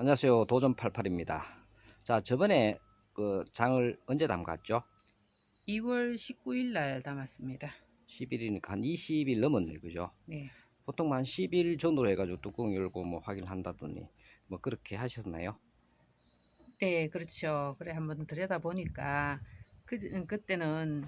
안녕하세요. 도전88입니다. 자, 저번에 그 장을 언제 담갔죠? 2월 19일 날 담았습니다. 10일이니까 한 20일 넘었네, 그죠? 네. 보통 한 10일 정도로 해가지고 뚜껑 열고 뭐 확인한다더니 뭐 그렇게 하셨나요? 네, 그렇죠. 그래 한번 들여다 보니까 그때는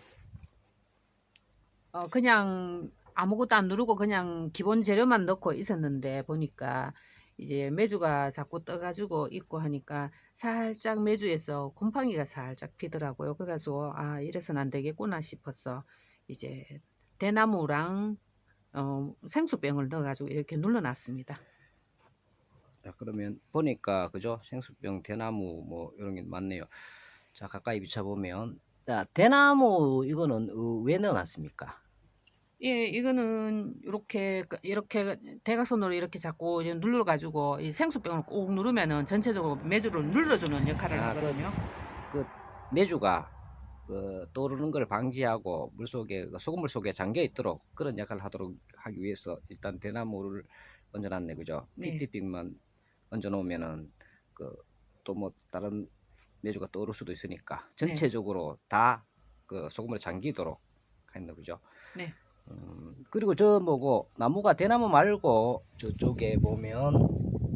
그냥 아무것도 안 누르고 그냥 기본 재료만 넣고 있었는데 보니까 이제 메주가 자꾸 떠가지고 있고 하니까 살짝 메주에서 곰팡이가 살짝 피더라고요. 그래가지고 아 이래서는 안 되겠구나 싶어서 이제 대나무랑 생수병을 넣어가지고 이렇게 눌러놨습니다. 자, 그러면 보니까 그죠? 생수병, 대나무 뭐 이런 게 많네요. 자, 가까이 비춰보면 자, 대나무 이거는 왜 넣어놨습니까? 예, 이거는 이렇게 대각선으로 이렇게 잡고 이제 눌러가지고 이 생수병을 꼭 누르면은 전체적으로 메주를 눌러주는 역할을 아, 하거든요. 그 메주가 떠오르는 걸 방지하고 물속에 소금물 속에 잠겨 있도록 그런 역할을 하도록 하기 위해서 일단 대나무를 얹어놨네, 그죠? 네, PT병만 얹어놓으면은 또 뭐 다른 메주가 떠오를 수도 있으니까 네, 전체적으로 다 그 소금물에 잠기도록 했네, 그죠? 네, 그리고 저 뭐고 나무가 대나무 말고 저쪽에 보면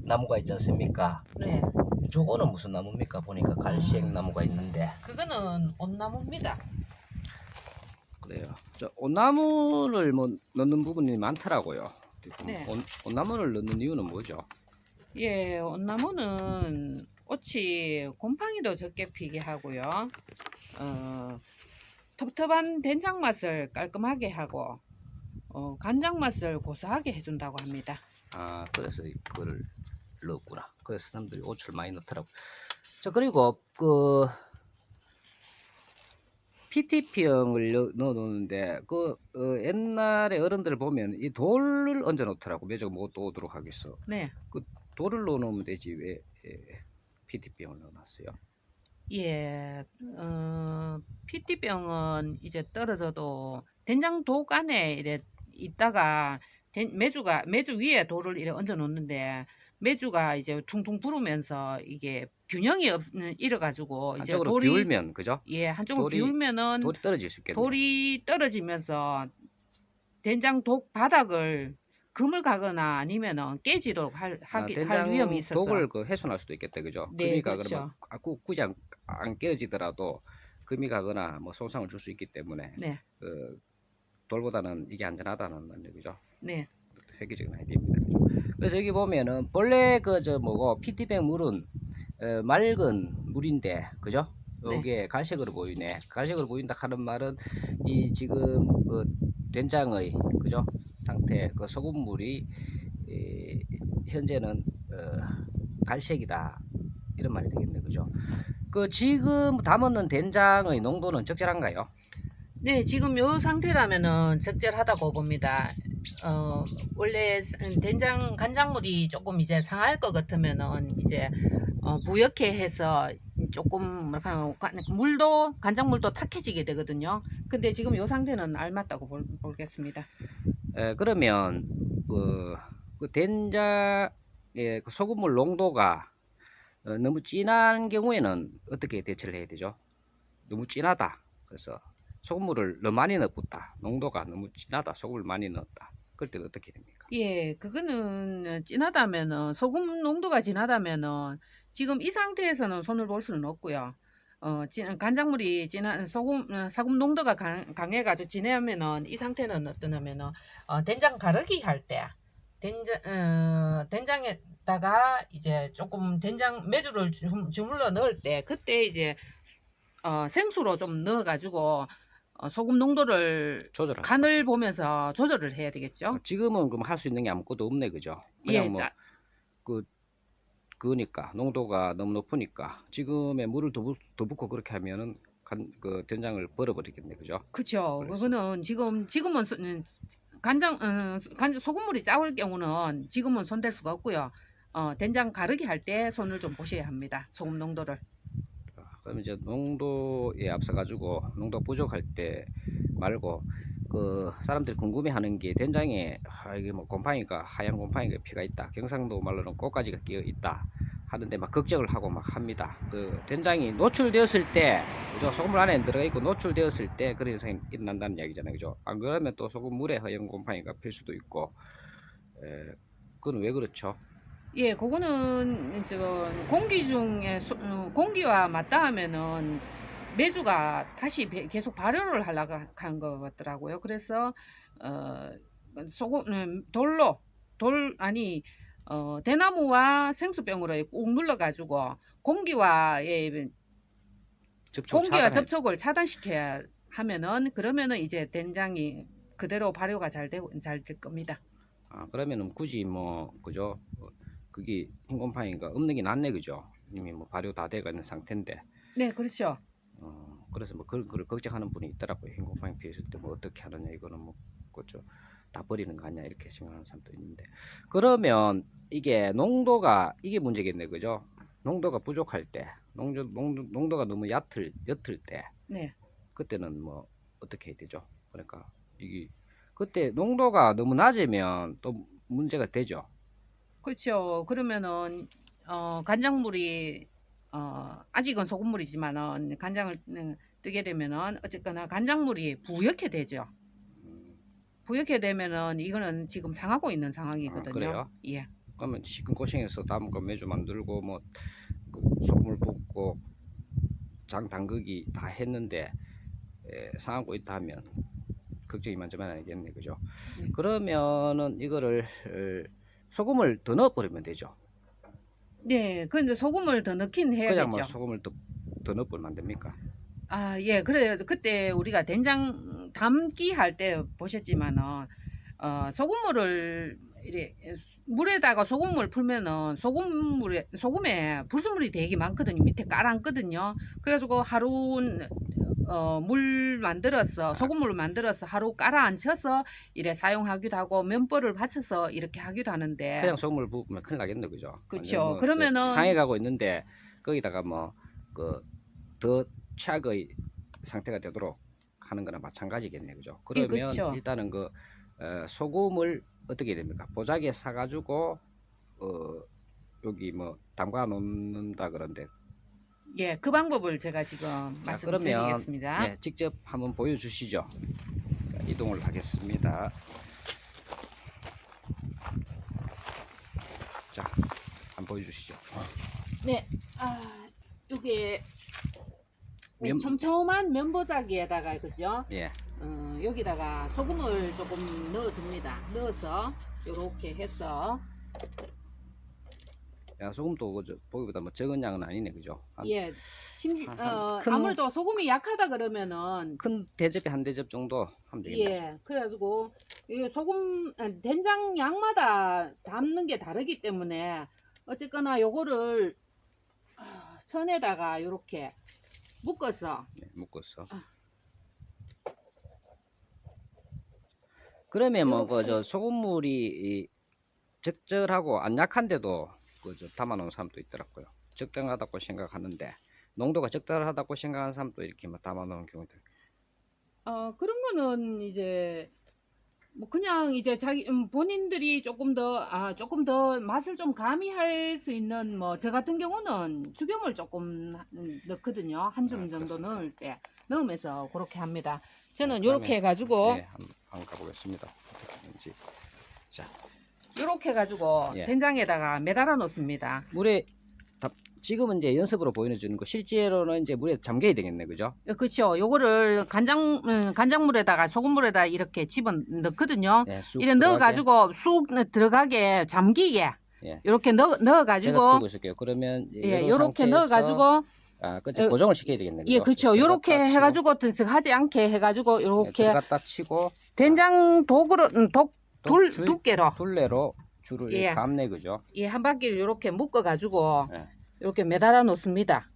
나무가 있지 않습니까? 네. 저거는 무슨 나무입니까? 보니까 갈색 아, 나무가 있는데. 그거는 온나무입니다. 그래요. 저 온나무를 뭐 넣는 부분이 많더라고요. 네, 온나무를 넣는 이유는 뭐죠? 예, 온나무는 꽃이 곰팡이도 적게 피게 하고요. 어, 텁텁한 된장 맛을 깔끔하게 하고 간장 맛을 고소하게 해준다고 합니다. 아, 그래서 그거를 넣었구나. 그래서 사람들이 오출 많이 넣더라고. 저 그리고 PT병을 넣어 놓는데 옛날에 어른들 보면 이 돌을 얹어 놓더라고. 매주가 못 오도록 하겠어. 네. 그 돌을 넣어 놓으면 되지 왜 PT병을 넣어 놨어요? 예, PT병은 이제 떨어져도 된장독 안에 이래 있다가 메주 위에 돌을 이래 얹어 놓는데 메주가 이제 퉁퉁 부으면서 이게 균형이 잃어가지고 이제 한쪽으로 돌이 기울면 그죠? 예, 한쪽으로 돌이 기울면은 돌이 떨어질 수 있겠네요. 돌이 떨어지면서 된장독 바닥을 금을 가거나 아니면은 깨지도록 할 위험이 된장 있어서 독을 훼손할 수도 있겠다, 그죠? 네, 금이가 그러면 그렇죠. 굳이 안 깨어지더라도 금이 가거나 뭐 손상을 줄 수 있기 때문에 네, 그 돌보다는 이게 안전하다는 말이죠, 그죠? 네, 획기적인 아이디어입니다, 그죠? 그래서 여기 보면은 본래 그 저 뭐고 PT병 물은 맑은 물인데, 그죠? 네. 여기에 갈색으로 보이네. 갈색으로 보인다 하는 말은 이 지금 된장의 그죠? 상태 그 소금물이 현재는 갈색이다 이런 말이 되겠네, 그죠? 그 지금 담았는 된장의 농도는 적절한가요? 네, 지금 요 상태라면은 적절하다고 봅니다. 어, 원래 간장물이 조금 이제 상할 것 같으면은 이제 부옇게 해서 조금 뭐랄까 간장물도 탁해지게 되거든요. 근데 지금 요 상태는 알맞다고 보겠습니다. 그러면 그, 그 된장의 그 소금물 농도가 너무 진한 경우에는 어떻게 대처를 해야 되죠? 너무 진하다. 그래서 소금물을 너무 많이 넣었다. 농도가 너무 진하다. 소금을 많이 넣었다. 그럴 때는 어떻게 됩니까? 예, 그거는 진하다면은 소금 농도가 진하다면은 지금 이 상태에서는 손을 볼 수는 없고요. 간장물이 진한 사금 농도가 강해가지고 진하면은 이 상태는 어떠냐면은 된장 가르기 할 때 된장에다가 이제 조금 된장 메주를 주물러 넣을 때 그때 이제 생수로 좀 넣어가지고 소금 농도를 조절할 수가. 간을 보면서 조절을 해야 되겠죠. 지금은 그럼 할 수 있는 게 아무것도 없네, 그죠? 예, 그냥 뭐 그 그니까 농도가 너무 높으니까 지금의 물을 더 붓고 그렇게 하면은 그 된장을 버려버리겠네, 그죠? 그쵸. 그래서 그거는 지금은 소금물이 짜올 경우는 지금은 손댈 수가 없고요. 된장 가르기 할 때 손을 좀 보셔야 합니다. 소금 농도를. 그럼 이제 농도에 앞서 가지고 농도 부족할 때 말고 그 사람들이 궁금해하는 게 된장에 이게 뭐 곰팡이가 하얀 곰팡이가 피가 있다. 경상도 말로는 꽃가지가 끼어 있다. 하는데 막 걱정을 하고 막 합니다. 그 된장이 노출되었을 때, 그죠? 소금물 안에 들어가 있고 노출되었을 때 그런 현상이 일어난다는 이야기잖아요, 그죠? 안 그러면 또 소금물에 허용 곰팡이가 필 수도 있고, 그건 왜 그렇죠? 예, 그거는 지금 공기 중에 공기와 맞닿으면은 메주가 다시 계속 발효를 하려고 하는 것 같더라고요. 그래서 어 소금 돌로 돌 아니 대나무와 생수병으로 꾹 눌러 가지고 공기와의 접촉 공기와 차단해. 접촉을 차단시켜야 하면은 그러면은 이제 된장이 그대로 발효가 잘 될 겁니다. 아, 그러면은 굳이 뭐, 그죠? 그게 흰 곰팡이가 없는 게 낫네, 그죠? 이미 뭐 발효 다 돼가 있는 상태인데. 네, 그렇죠. 그래서 뭐 그런 걸 걱정하는 분이 있더라고요. 흰 곰팡이 피했을 때 뭐 어떻게 하느냐, 이거는 뭐 그죠, 다 버리는 거 아니야, 이렇게 생각하는 사람도 있는데, 그러면 이게 농도가 이게 문제겠네, 그죠? 농도가 부족할 때, 농도가 너무 옅을 때, 네. 그때는 뭐 어떻게 해야 되죠? 그러니까 이게 그때 농도가 너무 낮으면 또 문제가 되죠. 그렇죠. 그러면은 간장물이 아직은 소금물이지만은 간장을 뜨게 되면은 어쨌거나 간장물이 부옇게 되죠. 음, 부옇게 되면은 이거는 지금 상하고 있는 아, 상황이거든요. 그래요? 예. 그러면 시큰고생해서 다음거 매주 만들고 뭐 소금을 붓고 장 담그기 다 했는데 상하고 있다 하면 걱정이 만점은 아니겠네, 그죠? 네. 그러면은 이거를 소금을 더 넣어버리면 되죠. 네. 근데 소금을 더 넣긴 그냥 뭐 해야겠죠. 소금을 더 넣어버리면 안 됩니까? 아, 예. 그래 그때 우리가 된장 담기 할 때 보셨지만은 소금물을 이래 물에다가 소금물 풀면은 소금에 불순물이 되게 많거든요. 밑에 깔아앉거든요. 그래 가지고 하루 물 만들어서 아, 소금물을 만들어서 하루 깔아앉혀서 이래 사용하기도 하고 면보를 받쳐서 이렇게 하기도 하는데 그냥 소금을 부으면 큰일 나겠네, 그죠? 완전 그쵸. 뭐저 그러면은 상해가고 있는데 거기다가 뭐 그 더 최악의 상태가 되도록 하는 거나 마찬가지겠네, 그죠? 예, 그러면 그쵸. 일단은 그 소금을 어떻게 해야 됩니까? 보자기에 사가지고 여기 뭐 담가 놓는다 그런데, 예, 그 방법을 제가 지금 자, 그러면 말씀드리겠습니다. 직접 한번 보여주시죠. 자, 이동을 하겠습니다. 자, 한번 보여주시죠. 네, 요게 면, 촘촘한 면보자기에다가 그죠? 예, 여기다가 소금을 조금 넣어줍니다. 넣어서 요렇게 해서 야, 소금도 그저 보기보다 뭐 적은 양은 아니네, 그죠? 예, 큰, 아무래도 소금이 약하다 그러면은 큰 대접에 한 대접 정도 하면 되겠네, 그죠? 예, 그래가지고 이 된장 양마다 담는 게 다르기 때문에 어쨌거나 요거를 천에다가 요렇게 묶어서 네, 묶었어. 그러면 뭐 그 저 요렇게 소금물이 적절하고 안 약한데도 그저 담아놓은 사람도 있더라고요. 적당하다고 생각하는데 농도가 적절하다고 생각하는 사람도 이렇게 막 담아놓은 경우도. 그런 거는 이제 뭐 그냥 이제 자기 본인들이 조금 더 맛을 좀 가미할 수 있는 뭐 저 같은 경우는 죽염을 조금 넣거든요. 한 줌 정도 그렇습니까? 넣을 때 넣으면서 그렇게 합니다. 자, 저는 그러면 요렇게 해가지고 예, 한번 가보겠습니다. 어떻게 되는지. 자, 요렇게 해가지고 예, 된장에다가 매달아 놓습니다. 물에 지금은 이제 연습으로 보여주는 거, 실제로는 이제 물에 잠겨야 되겠네, 그죠? 그렇죠. 요거를 간장물에다가 소금물에다 이렇게 집어 넣거든요. 예, 쑥 이래 들어가게. 넣어가지고 쑥 들어가게 잠기게 예, 이렇게 제가 넣어가지고 들고 있을게요. 그러면 예, 이런 요렇게 상태에서 넣어가지고 그치, 어, 고정을 시켜야 되겠네, 예, 그죠? 그렇죠. 요렇게 들어갔다 치고, 해가지고 하지 않게 해가지고 예, 요렇게 들어갔다 치고, 된장 도구로 줄 두께로 둘레로 줄을 예, 감네, 그죠? 예, 한 바퀴를 요렇게 묶어가지고 예. 요렇게 매달아 놓습니다.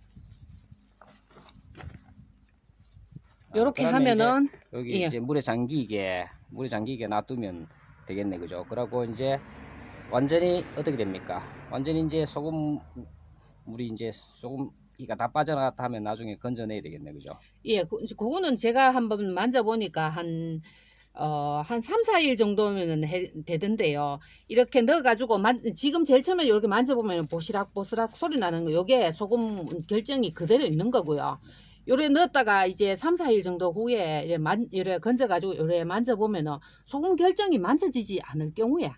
요렇게 그러면 이제 하면은 여기 예, 이제 물에 잠기게 놔두면 되겠네, 그죠? 그러고 이제 완전히 어떻게 됩니까? 완전히 이제 물이 이제 소금기가 다 빠져나갔다 하면 나중에 건져내야 되겠네, 그죠? 예, 그거는 제가 한번 만져보니까 한 한 3, 4일 정도면은 되던데요. 이렇게 넣어가지고, 지금 제일 처음에 이렇게 만져보면 보스락 소리 나는 거, 요게 소금 결정이 그대로 있는 거고요. 요래 넣었다가 이제 3, 4일 정도 후에 이래 건져가지고 요래 만져보면은 소금 결정이 만져지지 않을 경우에,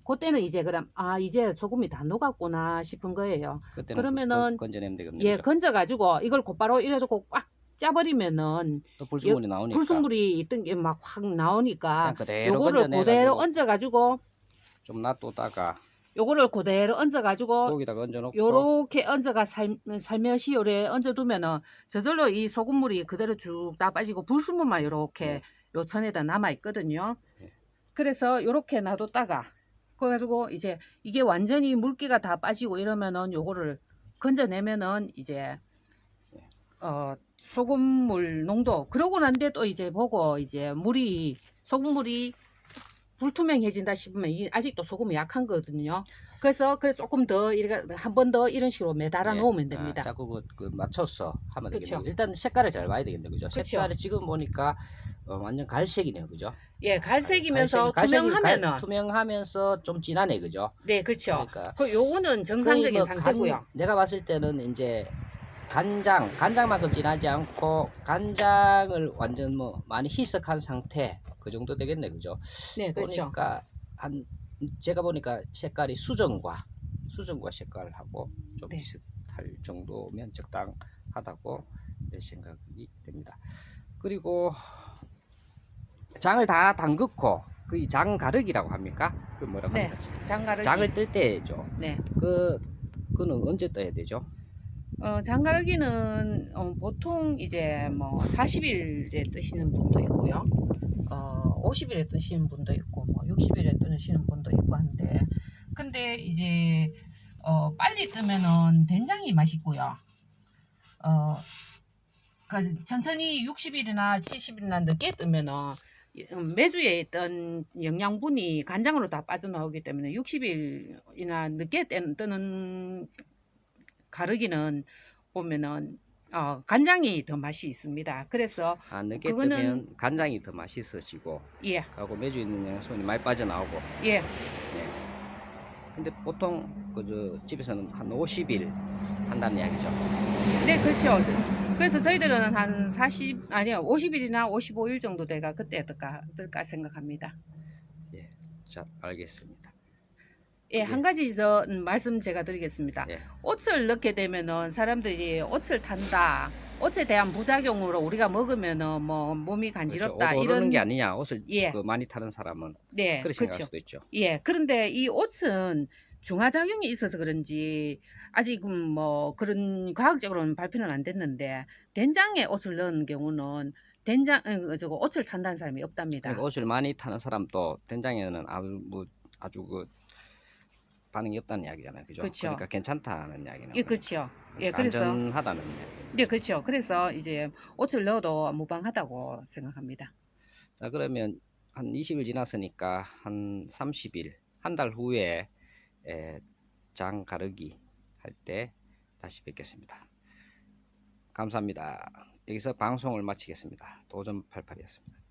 그때는 이제 그럼, 이제 소금이 다 녹았구나 싶은 거예요. 그때는 그러면은, 건져내면 되겠네요. 예, 그죠? 건져가지고 이걸 곧바로 이래가지고 꽉 짜버리면은 또 불순물이 나오니까 불순물이 있던 게 막 확 나오니까 그냥 그대로 요거를 그대로 건져내가지고 얹어가지고 좀 놔뒀다가 요거를 그대로 얹어가지고 거기다가 얹어놓고 요렇게 얹어가 살며시 요래 얹어두면은 저절로 이 소금물이 그대로 쭉 다 빠지고 불순물만 요렇게 네. 요 천에다 남아 있거든요. 네. 그래서 요렇게 놔뒀다가 그래가지고 이제 이게 완전히 물기가 다 빠지고 이러면은 요거를 건져내면은 이제 소금물 농도 그러고 난 뒤에 또 이제 보고 이제 소금물이 불투명해진다 싶으면 이게 아직도 소금이 약한 거거든요. 그래서 조금 더 한 번 더 이런 식으로 매달아 예. 놓으면 됩니다. 자꾸 그 맞춰서 하면 그쵸. 되겠네요. 일단 색깔을 잘 봐야 되겠네요. 그죠? 그쵸. 색깔이 지금 보니까 완전 갈색이네요. 그죠? 예, 갈색이면서 투명하면서 좀 진하네. 그죠? 네, 그렇죠. 그러니까 요거는 정상적인 뭐 상태고요. 내가 봤을 때는 이제 간장만큼 진하지 않고 간장을 완전 뭐 많이 희석한 상태 그 정도 되겠네. 그죠? 네, 그렇죠. 보니까 제가 보니까 색깔이 수정과 색깔하고 좀 네. 비슷할 정도면 적당하다고 생각이 됩니다. 그리고 장을 다 담그고 그 장 가르기라고 합니까? 그 뭐라고 네, 합니까? 장가르기. 장을 뜰 때죠. 네. 그는 언제 떠야 되죠? 장가르기는 보통 이제 뭐 40일에 뜨시는 분도 있고요. 50일에 뜨시는 분도 있고 뭐 60일에 뜨시는 분도 있고 한데 근데 이제 빨리 뜨면은 된장이 맛있고요. 천천히 60일이나 70일이나 늦게 뜨면은 메주에 있던 영양분이 간장으로 다 빠져나오기 때문에 60일이나 늦게 뜨는 가르기는 보면은 간장이 더 맛이 있습니다. 그래서 늦게 그거는 뜨면 간장이 더 맛있어지고 예, 하고 매주 있는 양손이 많이 빠져나오고. 예, 네. 근데 보통 집에서는 한 50일 한다는 이야기죠. 네, 그렇죠. 그래서 저희들은 한 50일이나 55일 정도 돼가 그때 뜰까 생각합니다. 예, 자, 알겠습니다. 예, 한 가지 말씀 제가 드리겠습니다. 예, 오츠를 넣게 되면은 사람들이 오츠를 탄다. 오츠에 대한 부작용으로 우리가 먹으면은 뭐 몸이 그렇죠. 간지럽다 오르는 이런 게 아니냐, 옷을 예, 많이 타는 사람은 네, 그렇게 생각할 그렇죠. 수도 있죠. 예, 그런데 이 오츠는 중화작용이 있어서 그런지 아직은 뭐 그런 과학적으로는 발표는 안 됐는데 된장에 오츠를 넣은 경우는 오츠를 탄다는 사람이 없답니다. 그러니까 옷을 많이 타는 사람도 된장에는 아주 그 반응이 없다는 이야기잖아요, 그죠? 그렇죠. 그러니까 괜찮다는 이야기는. 예, 그렇죠. 예, 그러니까 그래서 안전하다는 이야기. 네, 그렇죠. 그래서 이제 오츠를 넣어도 무방하다고 생각합니다. 자, 그러면 한 20일 지났으니까 한 30일, 한 달 후에 장 가르기 할 때 다시 뵙겠습니다. 감사합니다. 여기서 방송을 마치겠습니다. 도전88이었습니다.